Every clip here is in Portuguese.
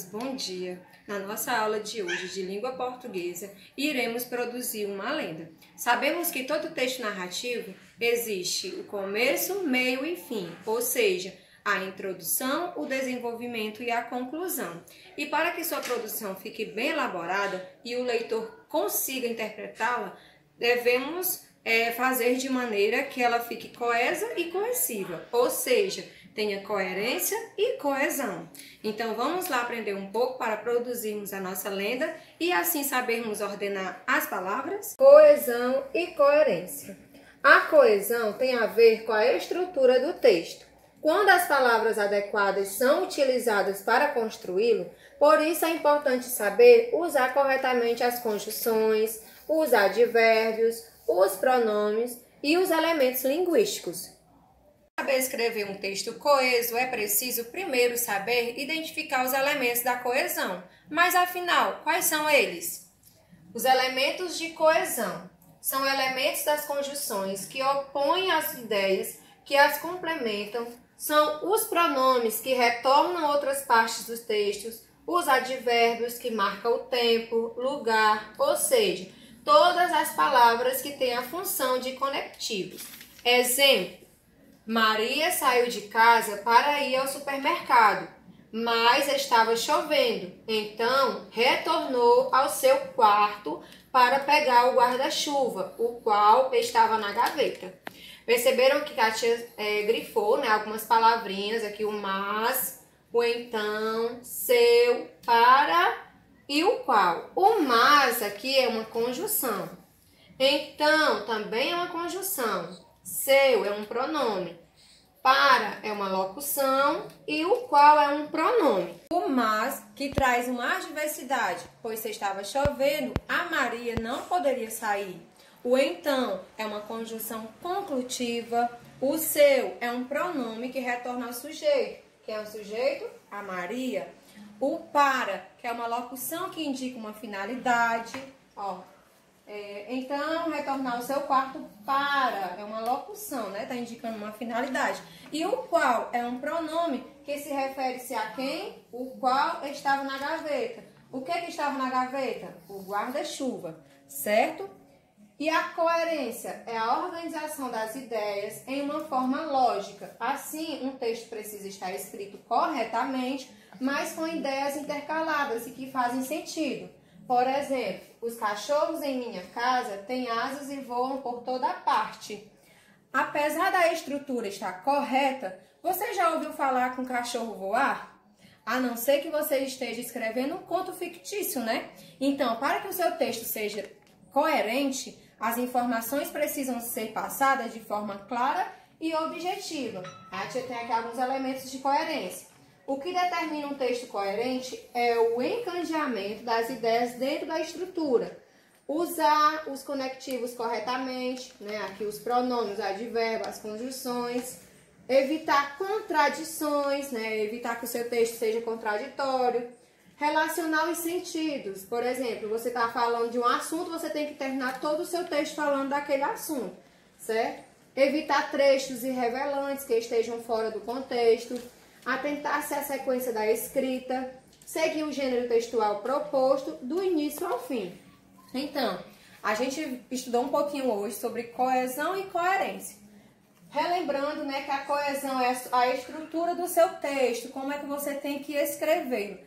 bom dia! Na nossa aula de hoje de língua portuguesa, iremos produzir uma lenda. Sabemos que todo texto narrativo existe o começo, meio e fim, ou seja, a introdução, o desenvolvimento e a conclusão. E para que sua produção fique bem elaborada e o leitor consiga interpretá-la, devemos fazer de maneira que ela fique coesa e cohesiva, ou seja, tenha coerência e coesão. Então vamos lá aprender um pouco para produzirmos a nossa lenda e assim sabermos ordenar as palavras? Coesão e coerência. A coesão tem a ver com a estrutura do texto. Quando as palavras adequadas são utilizadas para construí-lo, por isso é importante saber usar corretamente as conjunções, os advérbios, os pronomes e os elementos linguísticos. Para saber escrever um texto coeso, é preciso primeiro saber identificar os elementos da coesão. Mas afinal, quais são eles? Os elementos de coesão são elementos das conjunções que opõem as ideias, que as complementam, são os pronomes que retornam outras partes dos textos, os advérbios que marcam o tempo, lugar, ou seja, todas as palavras que têm a função de conectivos. Exemplo: Maria saiu de casa para ir ao supermercado, mas estava chovendo, então retornou ao seu quarto para pegar o guarda-chuva, o qual estava na gaveta. Perceberam que a tia grifou, algumas palavrinhas aqui, o mas, o então, seu, para e o qual. O mas aqui é uma conjunção. Então também é uma conjunção. Seu é um pronome. Para é uma locução e o qual é um pronome. O mas, que traz uma adversidade, pois se estava chovendo, a Maria não poderia sair. O então é uma conjunção conclutiva. O seu é um pronome que retorna ao sujeito. Quem é o sujeito? A Maria. O para, que é uma locução que indica uma finalidade. Então, retornar ao seu quarto para é uma locução, Está indicando uma finalidade. E o qual é um pronome que se refere-se a quem? O qual estava na gaveta. O que estava na gaveta? O guarda-chuva, certo? E a coerência é a organização das ideias em uma forma lógica. Assim, um texto precisa estar escrito corretamente, mas com ideias intercaladas e que fazem sentido. Por exemplo, os cachorros em minha casa têm asas e voam por toda parte. Apesar da estrutura estar correta, você já ouviu falar com cachorro voar? A não ser que você esteja escrevendo um conto fictício, Então, para que o seu texto seja coerente, as informações precisam ser passadas de forma clara e objetiva. A tia tem aqui alguns elementos de coerência. O que determina um texto coerente é o encadeamento das ideias dentro da estrutura. Usar os conectivos corretamente, aqui os pronomes, os advérbios, as conjunções. Evitar contradições, evitar que o seu texto seja contraditório. Relacionar os sentidos. Por exemplo, você está falando de um assunto, você tem que terminar todo o seu texto falando daquele assunto, certo? Evitar trechos irrelevantes que estejam fora do contexto. Atentar-se à sequência da escrita. Seguir o gênero textual proposto do início ao fim. Então, a gente estudou um pouquinho hoje sobre coesão e coerência. Relembrando, que a coesão é a estrutura do seu texto, como é que você tem que escrever.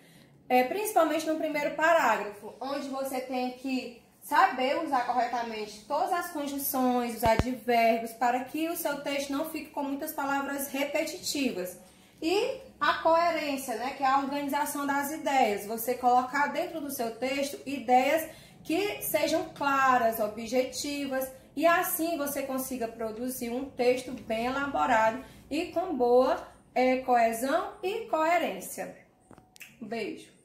Principalmente no primeiro parágrafo, onde você tem que saber usar corretamente todas as conjunções, os advérbios, para que o seu texto não fique com muitas palavras repetitivas. E a coerência, que é a organização das ideias. Você colocar dentro do seu texto ideias que sejam claras, objetivas, e assim você consiga produzir um texto bem elaborado e com boa coesão e coerência. Um beijo!